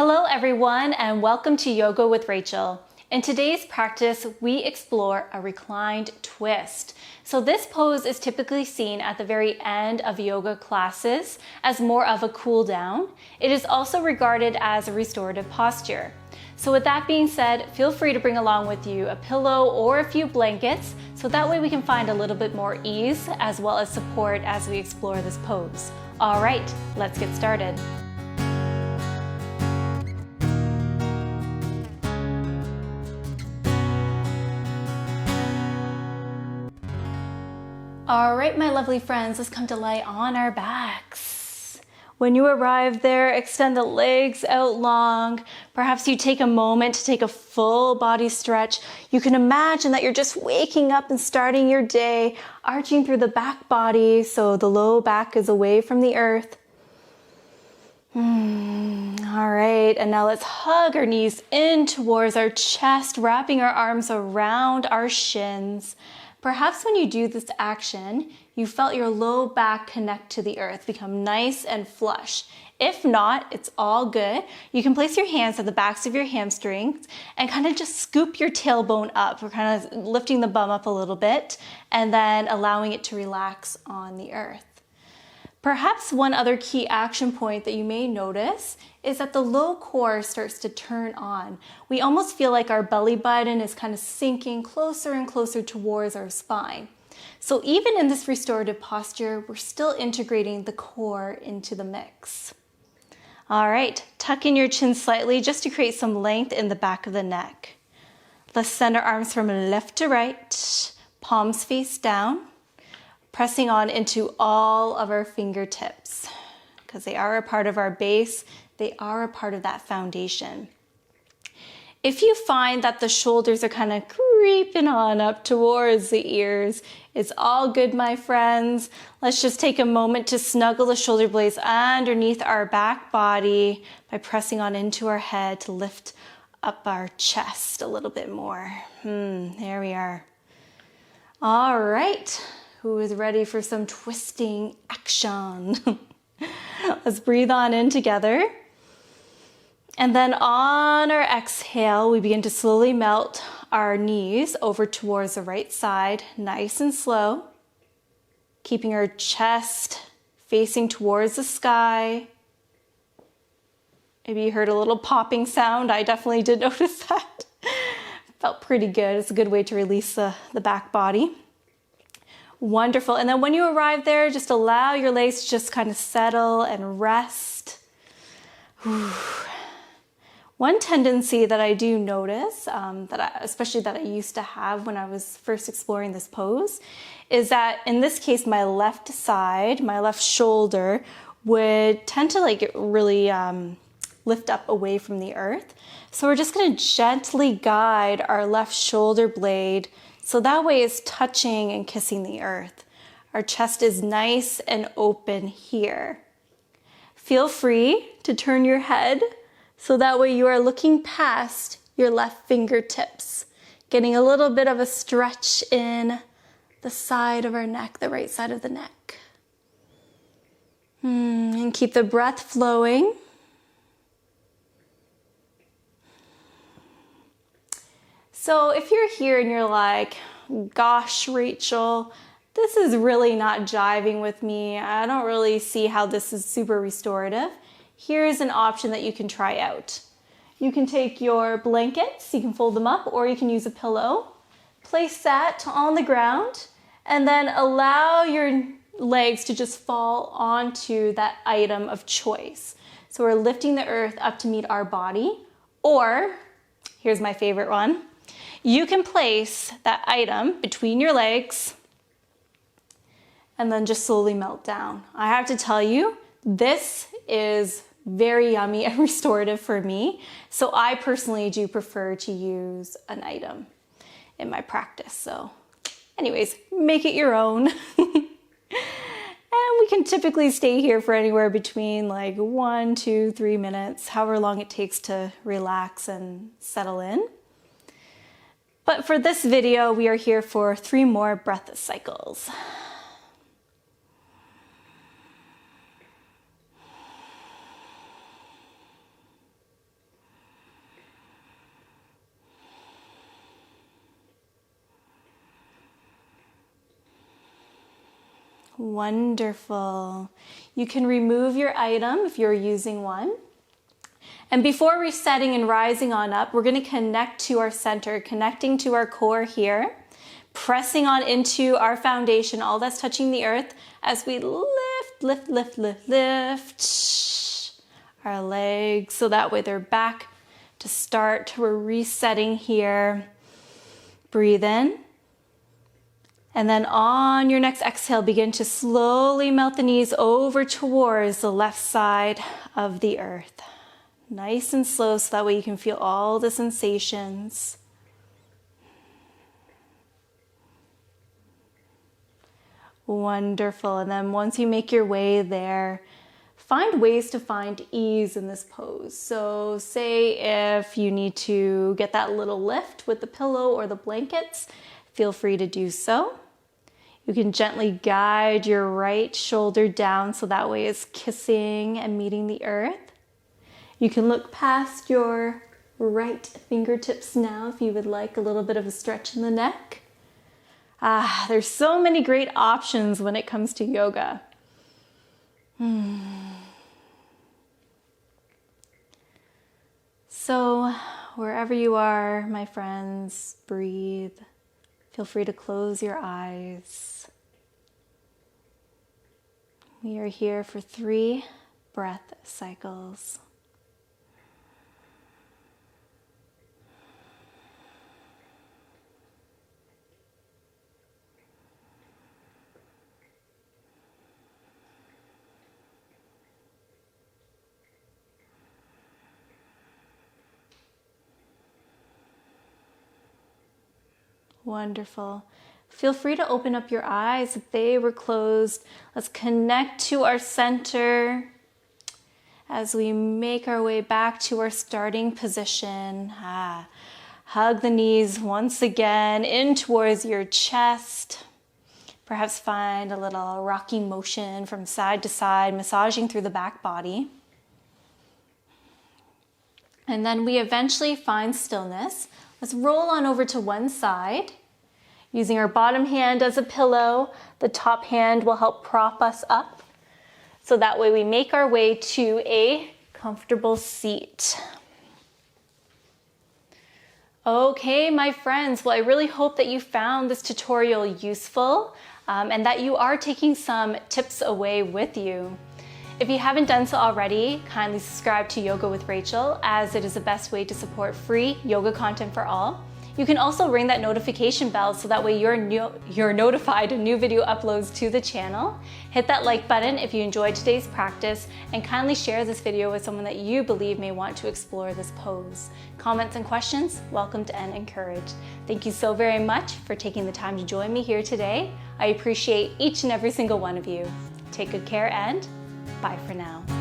Hello everyone and welcome to Yoga with Rachel. In today's practice, we explore a reclined twist. So this pose is typically seen at the very end of yoga classes as more of a cool down. It is also regarded as a restorative posture. So with that being said, feel free to bring along with you a pillow or a few blankets so that way we can find a little bit more ease as well as support as we explore this pose. All right, let's get started. All right, my lovely friends, let's come to lie on our backs. When you arrive there, extend the legs out long. Perhaps you take a moment to take a full body stretch. You can imagine that you're just waking up and starting your day, arching through the back body so the low back is away from the earth. All right, and now let's hug our knees in towards our chest, wrapping our arms around our shins. Perhaps when you do this action, you felt your low back connect to the earth, become nice and flush. If not, it's all good. You can place your hands at the backs of your hamstrings and kind of just scoop your tailbone up. We're kind of lifting the bum up a little bit and then allowing it to relax on the earth. Perhaps one other key action point that you may notice is that the low core starts to turn on. We almost feel like our belly button is kind of sinking closer and closer towards our spine. So even in this restorative posture, we're still integrating the core into the mix. All right, tuck in your chin slightly just to create some length in the back of the neck. Let's send our arms from left to right, palms face down. Pressing on into all of our fingertips because they are a part of our base. They are a part of that foundation. If you find that the shoulders are kind of creeping on up towards the ears, it's all good, my friends. Let's just take a moment to snuggle the shoulder blades underneath our back body by pressing on into our head to lift up our chest a little bit more. There we are. All right. Who is ready for some twisting action? Let's breathe on in together. And then on our exhale, we begin to slowly melt our knees over towards the right side, nice and slow. Keeping our chest facing towards the sky. Maybe you heard a little popping sound. I definitely did notice that. Felt pretty good. It's a good way to release the back body. Wonderful. And then when you arrive there, just allow your legs to just kind of settle and rest. One tendency that I do notice, especially that I used to have when I was first exploring this pose, is that in this case, my left side, my left shoulder would tend to really lift up away from the earth. So we're just going to gently guide our left shoulder blade so that way it's touching and kissing the earth. Our chest is nice and open here. Feel free to turn your head so that way you are looking past your left fingertips, getting a little bit of a stretch in the side of our neck, the right side of the neck. And keep the breath flowing. So if you're here and you're like, gosh, Rachel, this is really not jiving with me. I don't really see how this is super restorative. Here's an option that you can try out. You can take your blankets, you can fold them up, or you can use a pillow. Place that on the ground and then allow your legs to just fall onto that item of choice. So we're lifting the earth up to meet our body, or here's my favorite one. You can place that item between your legs and then just slowly melt down. I have to tell you, this is very yummy and restorative for me. So I personally do prefer to use an item in my practice. So anyways, make it your own. And we can typically stay here for anywhere between 1, 2, 3 minutes, however long it takes to relax and settle in. But for this video, we are here for 3 more breath cycles. Wonderful. You can remove your item if you're using one. And before resetting and rising on up, we're going to connect to our center, connecting to our core here, pressing on into our foundation, all that's touching the earth as we lift our legs so that way they're back to start. We're resetting here. Breathe in. And then on your next exhale, begin to slowly melt the knees over towards the left side of the earth. Nice and slow so that way you can feel all the sensations. Wonderful. And then once you make your way there, find ways to find ease in this pose. So say if you need to get that little lift with the pillow or the blankets, feel free to do so. You can gently guide your right shoulder down so that way it's kissing and meeting the earth. You can look past your right fingertips now if you would like a little bit of a stretch in the neck. There's so many great options when it comes to yoga. So wherever you are, my friends, breathe. Feel free to close your eyes. We are here for 3 breath cycles. Wonderful. Feel free to open up your eyes if they were closed. Let's connect to our center as we make our way back to our starting position. Hug the knees once again in towards your chest. Perhaps find a little rocking motion from side to side, massaging through the back body. And then we eventually find stillness. Let's roll on over to one side. Using our bottom hand as a pillow, the top hand will help prop us up. So that way we make our way to a comfortable seat. Okay, my friends, well, I really hope that you found this tutorial useful and that you are taking some tips away with you. If you haven't done so already, kindly subscribe to Yoga with Rachel, as it is the best way to support free yoga content for all. You can also ring that notification bell so that way you're notified of new video uploads to the channel. Hit that like button if you enjoyed today's practice, and kindly share this video with someone that you believe may want to explore this pose. Comments and questions, welcomed and encouraged. Thank you so very much for taking the time to join me here today. I appreciate each and every single one of you. Take good care and bye for now.